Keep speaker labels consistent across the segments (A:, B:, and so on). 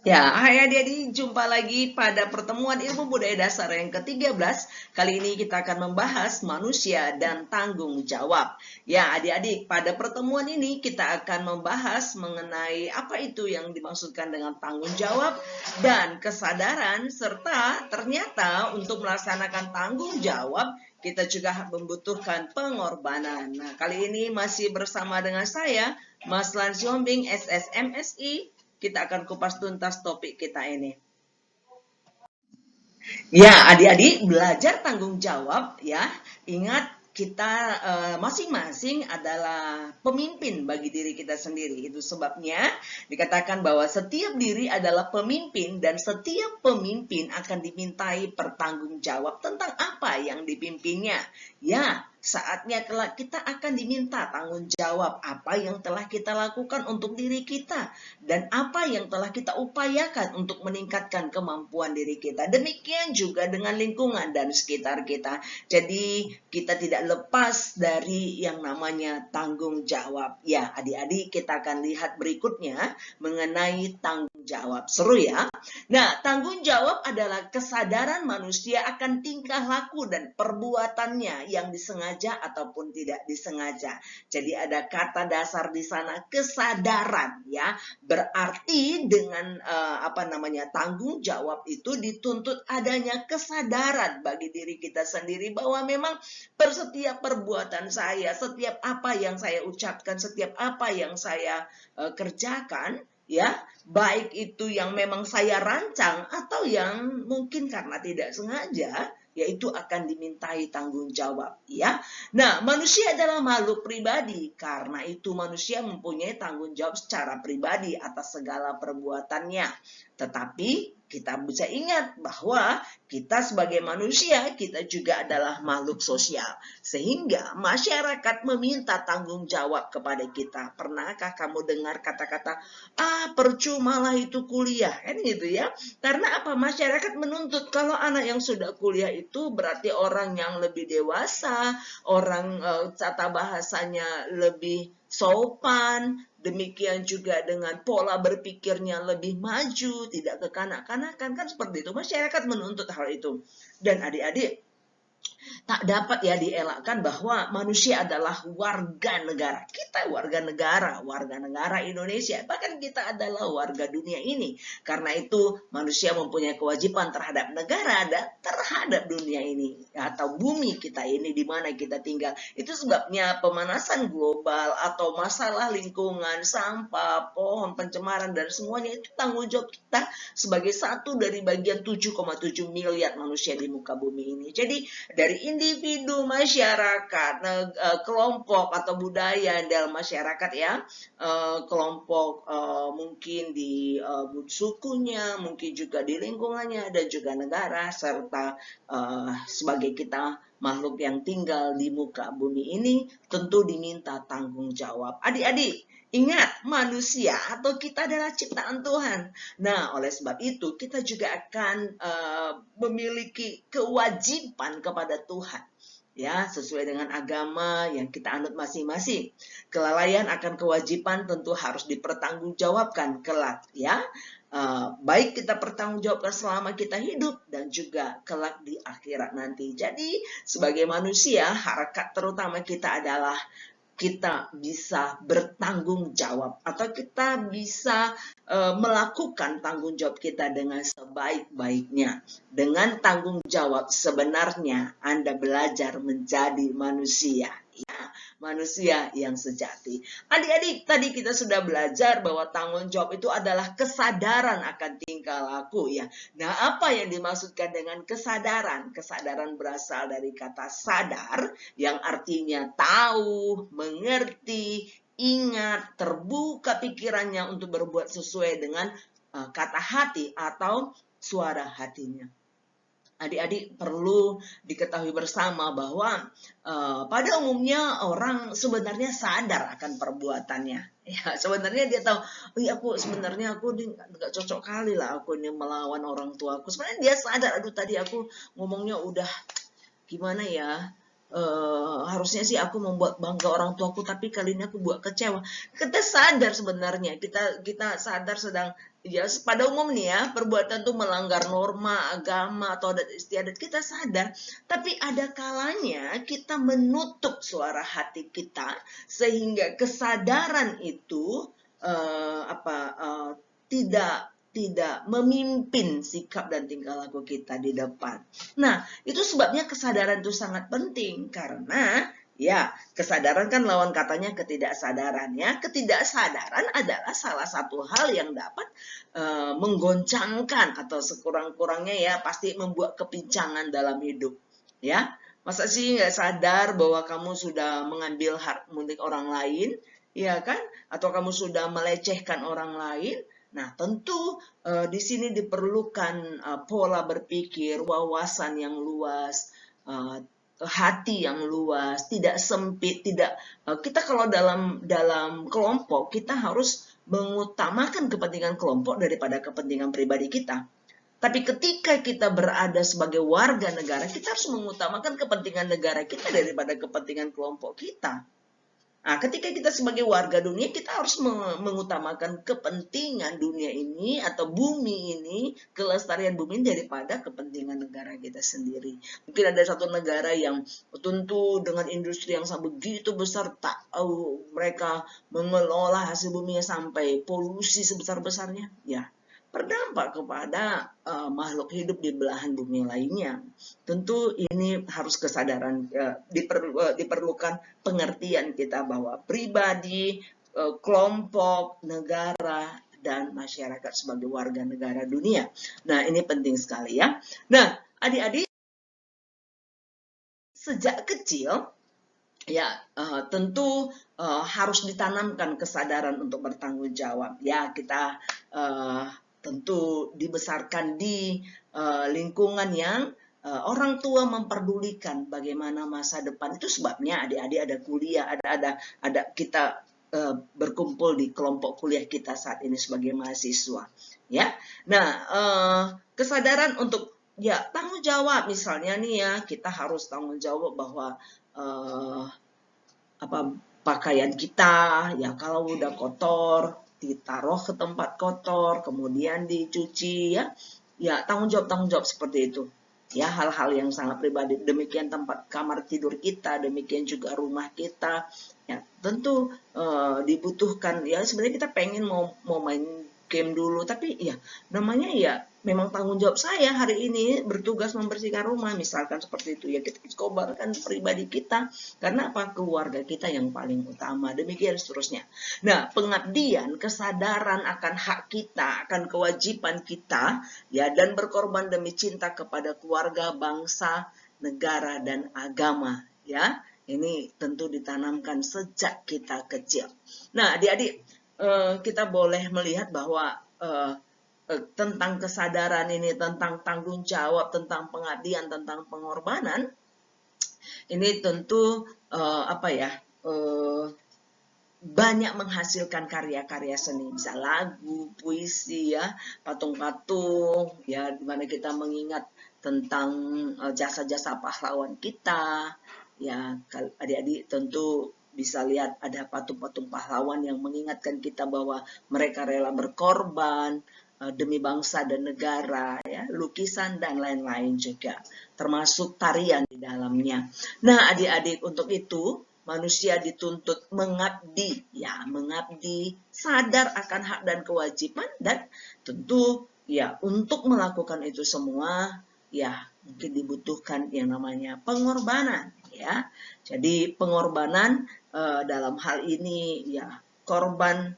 A: Ya, hai adik-adik, jumpa lagi pada pertemuan ilmu budaya dasar yang ke-13. Kali ini kita akan membahas manusia dan tanggung jawab. Ya, adik-adik, pada pertemuan ini kita akan membahas mengenai apa itu yang dimaksudkan dengan tanggung jawab dan kesadaran, serta ternyata untuk melaksanakan tanggung jawab kita juga membutuhkan pengorbanan. Nah, kali ini masih bersama dengan saya, Mas Lans Yombing, SSMSI. Kita akan kupas tuntas topik kita ini. Ya, adik-adik belajar tanggung jawab ya. Ingat kita masing-masing adalah pemimpin bagi diri kita sendiri. Itu sebabnya dikatakan bahwa setiap diri adalah pemimpin dan setiap pemimpin akan dimintai pertanggung jawab tentang apa yang dipimpinnya. Ya, saatnya kelak kita akan diminta tanggung jawab apa yang telah kita lakukan untuk diri kita dan apa yang telah kita upayakan untuk meningkatkan kemampuan diri kita. Demikian juga dengan lingkungan dan sekitar kita. Jadi kita tidak lepas dari yang namanya tanggung jawab. Ya, adik-adik kita akan lihat berikutnya mengenai tanggung jawab. Seru ya? Nah, tanggung jawab adalah kesadaran manusia akan tingkah laku dan perbuatannya yang disengaja ataupun tidak disengaja. Jadi ada kata dasar di sana kesadaran ya. Berarti dengan tanggung jawab itu dituntut adanya kesadaran bagi diri kita sendiri bahwa memang setiap perbuatan saya, setiap apa yang saya ucapkan, setiap apa yang saya kerjakan ya, baik itu yang memang saya rancang atau yang mungkin karena tidak sengaja, yaitu akan dimintai tanggung jawab ya. Nah, manusia adalah makhluk pribadi, karena itu manusia mempunyai tanggung jawab secara pribadi atas segala perbuatannya. Tetapi kita bisa ingat bahwa kita sebagai manusia, kita juga adalah makhluk sosial. Sehingga masyarakat meminta tanggung jawab kepada kita. Pernahkah kamu dengar kata-kata, percumalah itu kuliah, kan gitu ya? Karena apa? Masyarakat menuntut kalau anak yang sudah kuliah itu berarti orang yang lebih dewasa, orang tata bahasanya lebih sopan, demikian juga dengan pola berpikirnya lebih maju, tidak kekanak-kanakan, kan seperti itu. Masyarakat menuntut hal itu. Dan adik-adik, tak dapat ya dielakkan bahwa manusia adalah warga negara. Kita warga negara Indonesia. Bahkan kita adalah warga dunia ini. Karena itu manusia mempunyai kewajiban terhadap negara dan terhadap dunia ini. Atau bumi kita ini di mana kita tinggal. Itu sebabnya pemanasan global atau masalah lingkungan, sampah, pohon, pencemaran, dan semuanya itu tanggung jawab kita sebagai satu dari bagian 7,7 miliar manusia di muka bumi ini. Jadi dari individu, masyarakat, kelompok atau budaya dalam masyarakat ya, kelompok mungkin di sukunya, mungkin juga di lingkungannya, dan juga negara, serta sebagai kita makhluk yang tinggal di muka bumi ini tentu diminta tanggung jawab. Adik-adik, ingat, manusia atau kita adalah ciptaan Tuhan. Nah, oleh sebab itu kita juga akan memiliki kewajiban kepada Tuhan. Ya, sesuai dengan agama yang kita anut masing-masing. Kelalaian akan kewajiban tentu harus dipertanggungjawabkan kelak, ya. Baik kita pertanggungjawabkan selama kita hidup dan juga kelak di akhirat nanti. Jadi, sebagai manusia, harakat terutama kita adalah kita bisa bertanggung jawab atau kita bisa melakukan tanggung jawab kita dengan sebaik-baiknya. Dengan tanggung jawab sebenarnya Anda belajar menjadi manusia. Ya, manusia yang sejati. Adik-adik, tadi kita sudah belajar bahwa tanggung jawab itu adalah kesadaran akan tingkah laku ya. Nah, apa yang dimaksudkan dengan kesadaran? Kesadaran berasal dari kata sadar yang artinya tahu, mengerti, ingat, terbuka pikirannya untuk berbuat sesuai dengan kata hati atau suara hatinya. Adik-adik perlu diketahui bersama bahwa pada umumnya orang sebenarnya sadar akan perbuatannya. Ya, sebenarnya dia tahu, aku nggak cocok kali lah aku ini melawan orang tuaku. Sebenarnya dia sadar, aduh tadi aku ngomongnya udah gimana ya. Harusnya sih aku membuat bangga orang tuaku, tapi kali ini aku buat kecewa. Kita sadar sebenarnya, kita sadar sedang ya pada umumnya perbuatan itu melanggar norma agama atau adat istiadat kita sadar, tapi ada kalanya kita menutup suara hati kita sehingga kesadaran itu tidak memimpin sikap dan tingkah laku kita di depan. Nah, itu sebabnya kesadaran itu sangat penting karena ya, kesadaran kan lawan katanya ketidaksadaran ya. Ketidaksadaran adalah salah satu hal yang dapat menggoncangkan atau sekurang-kurangnya ya pasti membuat kepincangan dalam hidup ya. Masa sih nggak sadar bahwa kamu sudah mengambil hak milik orang lain, ya kan? Atau kamu sudah melecehkan orang lain? Nah, tentu di sini diperlukan pola berpikir, wawasan yang luas, hati yang luas, tidak sempit, tidak kita kalau dalam kelompok kita harus mengutamakan kepentingan kelompok daripada kepentingan pribadi kita. Tapi ketika kita berada sebagai warga negara, kita harus mengutamakan kepentingan negara kita daripada kepentingan kelompok kita. Nah, ketika kita sebagai warga dunia, kita harus mengutamakan kepentingan dunia ini atau bumi ini, kelestarian bumi ini daripada kepentingan negara kita sendiri. Mungkin ada satu negara yang tentu dengan industri yang begitu besar, tak mereka mengelola hasil buminya sampai polusi sebesar-besarnya, ya berdampak kepada makhluk hidup di belahan bumi lainnya. Tentu ini harus kesadaran, diperlukan pengertian kita bahwa pribadi, kelompok, negara, dan masyarakat sebagai warga negara dunia. Nah, ini penting sekali ya. Nah, adik-adik, sejak kecil, ya tentu harus ditanamkan kesadaran untuk bertanggung jawab. Ya, kita tentu dibesarkan di lingkungan yang orang tua memperdulikan bagaimana masa depan. Itu sebabnya adik-adik ada kuliah, ada kita berkumpul di kelompok kuliah kita saat ini sebagai mahasiswa. Ya, nah kesadaran untuk ya tanggung jawab, misalnya nih ya, kita harus tanggung jawab bahwa pakaian kita ya kalau udah kotor ditaruh ke tempat kotor, kemudian dicuci ya tanggung jawab seperti itu ya, hal-hal yang sangat pribadi. Demikian tempat kamar tidur kita, demikian juga rumah kita ya, tentu dibutuhkan ya. Sebenarnya kita pengen mau main game dulu, tapi ya namanya ya memang tanggung jawab saya hari ini bertugas membersihkan rumah, misalkan seperti itu ya, kita kobarkan pribadi kita karena apa, keluarga kita yang paling utama, demikian seterusnya. Nah, pengabdian, kesadaran akan hak kita, akan kewajiban kita ya, dan berkorban demi cinta kepada keluarga, bangsa, negara, dan agama ya, ini tentu ditanamkan sejak kita kecil. Nah, adik-adik, kita boleh melihat bahwa tentang kesadaran ini, tentang tanggung jawab, tentang pengabdian, tentang pengorbanan, ini tentu banyak menghasilkan karya-karya seni, bisa lagu, puisi ya, patung-patung ya, dimana kita mengingat tentang jasa-jasa pahlawan kita ya. Adik-adik tentu bisa lihat ada patung-patung pahlawan yang mengingatkan kita bahwa mereka rela berkorban demi bangsa dan negara ya, lukisan dan lain-lain juga, termasuk tarian di dalamnya. Nah, adik-adik, untuk itu manusia dituntut mengabdi ya, mengabdi, sadar akan hak dan kewajiban, dan tentu ya untuk melakukan itu semua ya mungkin dibutuhkan yang namanya pengorbanan ya. Jadi pengorbanan dalam hal ini ya, korban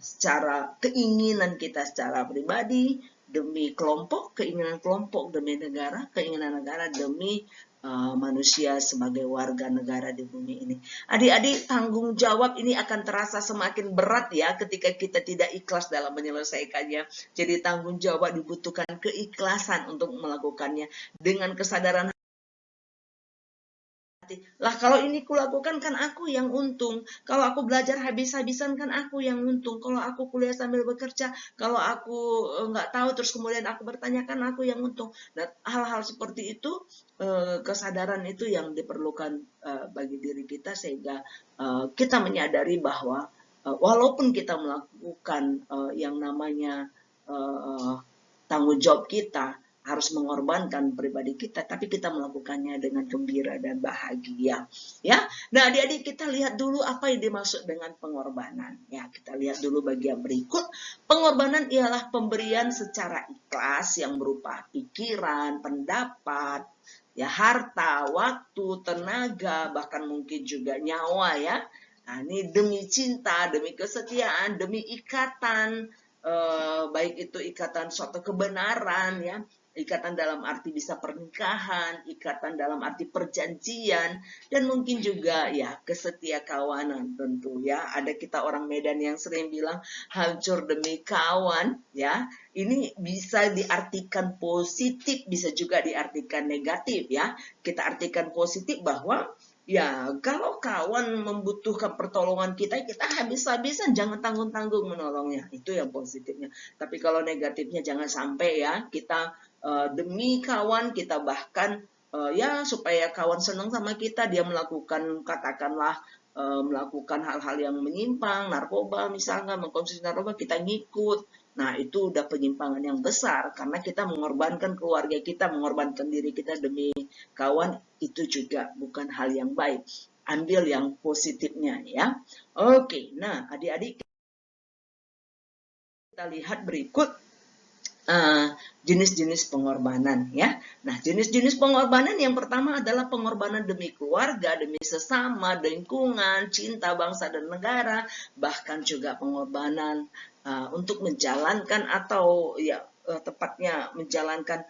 A: secara keinginan kita secara pribadi demi kelompok, keinginan kelompok demi negara, keinginan negara demi manusia sebagai warga negara di bumi ini. Adik-adik, tanggung jawab ini akan terasa semakin berat ya ketika kita tidak ikhlas dalam menyelesaikannya. Jadi tanggung jawab dibutuhkan keikhlasan untuk melakukannya dengan kesadaran. Lah kalau ini kulakukan kan aku yang untung, kalau aku belajar habis-habisan kan aku yang untung, kalau aku kuliah sambil bekerja, kalau aku nggak tahu terus kemudian aku bertanya kan aku yang untung. Nah, hal-hal seperti itu, kesadaran itu yang diperlukan bagi diri kita, sehingga kita menyadari bahwa walaupun kita melakukan yang namanya tanggung jawab kita, harus mengorbankan pribadi kita, tapi kita melakukannya dengan gembira dan bahagia. Ya, nah adik-adik kita lihat dulu apa yang dimaksud dengan pengorbanan. Ya, kita lihat dulu bagian berikut. Pengorbanan ialah pemberian secara ikhlas yang berupa pikiran, pendapat, ya harta, waktu, tenaga, bahkan mungkin juga nyawa ya. Nah, ini demi cinta, demi kesetiaan, demi ikatan, baik itu ikatan suatu kebenaran ya, ikatan dalam arti bisa pernikahan, ikatan dalam arti perjanjian, dan mungkin juga ya kesetia kawanan tentu ya. Ada kita orang Medan yang sering bilang hancur demi kawan ya. Ini bisa diartikan positif, bisa juga diartikan negatif ya. Kita artikan positif bahwa ya, kalau kawan membutuhkan pertolongan kita habis-habisan, jangan tanggung-tanggung menolongnya. Itu yang positifnya. Tapi kalau negatifnya jangan sampai ya, kita demi kawan kita bahkan ya supaya kawan senang sama kita, dia melakukan katakanlah melakukan hal-hal yang menyimpang, narkoba misalnya, mengkonsumsi narkoba, kita ngikut. Nah, itu udah penyimpangan yang besar karena kita mengorbankan keluarga kita, mengorbankan diri kita demi kawan, itu juga bukan hal yang baik. Ambil yang positifnya ya. Oke, nah adik-adik kita lihat berikut jenis-jenis pengorbanan ya. Nah, jenis-jenis pengorbanan yang pertama adalah pengorbanan demi keluarga, demi sesama, lingkungan, cinta bangsa dan negara, bahkan juga pengorbanan untuk menjalankan atau ya tepatnya menjalankan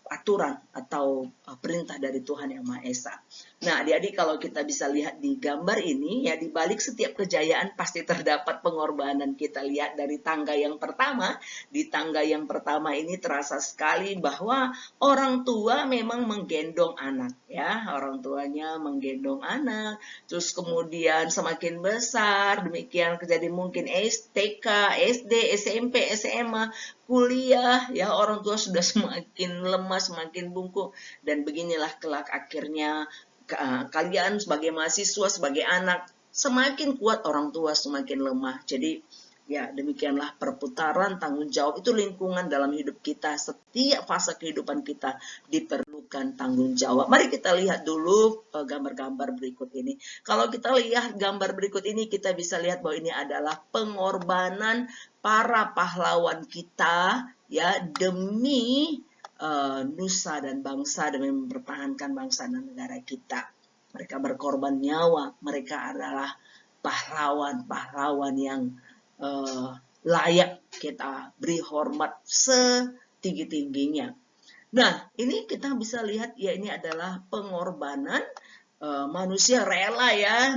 A: aturan atau perintah dari Tuhan Yang Maha Esa. Nah, adik-adik kalau kita bisa lihat di gambar ini, ya di balik setiap kejayaan pasti terdapat pengorbanan. Kita lihat dari tangga yang pertama, di tangga yang pertama ini terasa sekali bahwa orang tua memang menggendong anak, ya, orang tuanya menggendong anak, terus kemudian semakin besar, demikian jadi mungkin TK, SD, SMP, SMA, kuliah, ya orang tua sudah semakin lemah, semakin bungkuk, dan beginilah kelak akhirnya kalian sebagai mahasiswa, sebagai anak, semakin kuat orang tua semakin lemah. Jadi ya demikianlah perputaran tanggung jawab itu lingkungan dalam hidup kita. Setiap fase kehidupan kita diperlukan tanggung jawab. Mari kita lihat dulu gambar-gambar berikut ini. Kalau kita lihat gambar berikut ini, kita bisa lihat bahwa ini adalah pengorbanan para pahlawan kita ya demi nusa dan bangsa, demi mempertahankan bangsa dan negara kita. Mereka berkorban nyawa, mereka adalah pahlawan-pahlawan yang layak kita beri hormat setinggi-tingginya. Nah, ini kita bisa lihat ya, ini adalah pengorbanan manusia rela ya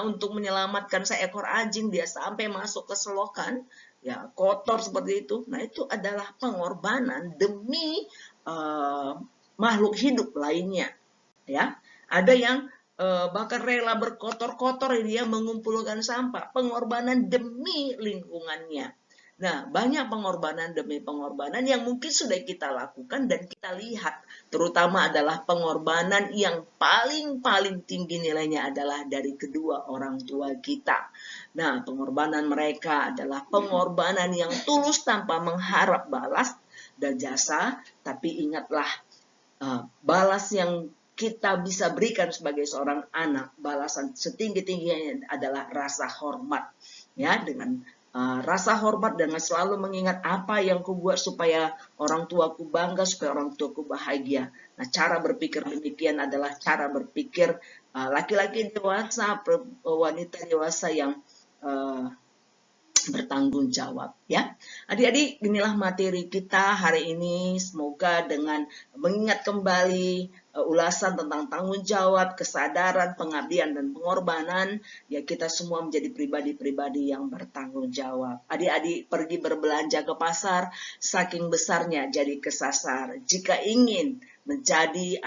A: untuk menyelamatkan seekor anjing, dia sampai masuk ke selokan ya kotor seperti itu. Nah, itu adalah pengorbanan demi makhluk hidup lainnya ya. Ada yang bahkan rela berkotor-kotor dia mengumpulkan sampah, pengorbanan demi lingkungannya. Nah, banyak pengorbanan demi pengorbanan yang mungkin sudah kita lakukan dan kita lihat, terutama adalah pengorbanan yang paling tinggi nilainya adalah dari kedua orang tua kita. Nah, pengorbanan mereka adalah pengorbanan yang tulus tanpa mengharap balas dan jasa, tapi ingatlah balas yang kita bisa berikan sebagai seorang anak, balasan setinggi-tingginya adalah rasa hormat. Ya, dengan rasa hormat, dengan selalu mengingat apa yang kubuat supaya orang tuaku bangga, supaya orang tuaku bahagia. Nah, cara berpikir demikian adalah cara berpikir laki-laki dewasa, wanita dewasa yang bertanggung jawab ya. Adik-adik, inilah materi kita hari ini. Semoga dengan mengingat kembali ulasan tentang tanggung jawab, kesadaran, pengabdian dan pengorbanan, ya kita semua menjadi pribadi-pribadi yang bertanggung jawab. Adik-adik pergi berbelanja ke pasar, saking besarnya jadi kesasar. Jika ingin menjadi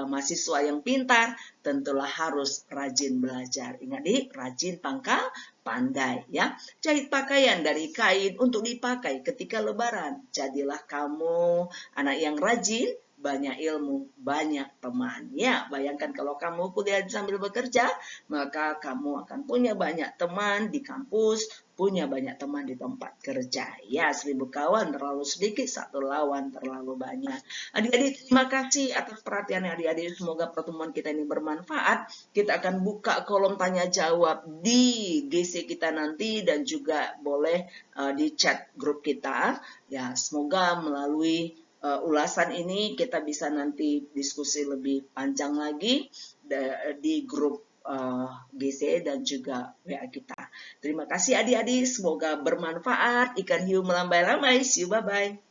A: mahasiswa yang pintar, tentulah harus rajin belajar. Ingat dik, rajin pangkal pandai ya. Jahit pakaian dari kain untuk dipakai ketika lebaran. Jadilah kamu anak yang rajin banyak ilmu, banyak teman. Ya, bayangkan kalau kamu kuliah sambil bekerja, maka kamu akan punya banyak teman di kampus, punya banyak teman di tempat kerja. Ya, 1000 kawan terlalu sedikit, satu lawan terlalu banyak. Adik-adik, terima kasih atas perhatiannya adik-adik. Semoga pertemuan kita ini bermanfaat. Kita akan buka kolom tanya jawab di GC kita nanti dan juga boleh di chat grup kita. Ya, semoga melalui ulasan ini kita bisa nanti diskusi lebih panjang lagi di grup GC dan juga WA kita. Terima kasih adik-adik, semoga bermanfaat. Ikan hiu melambai-lambai. See you, bye-bye.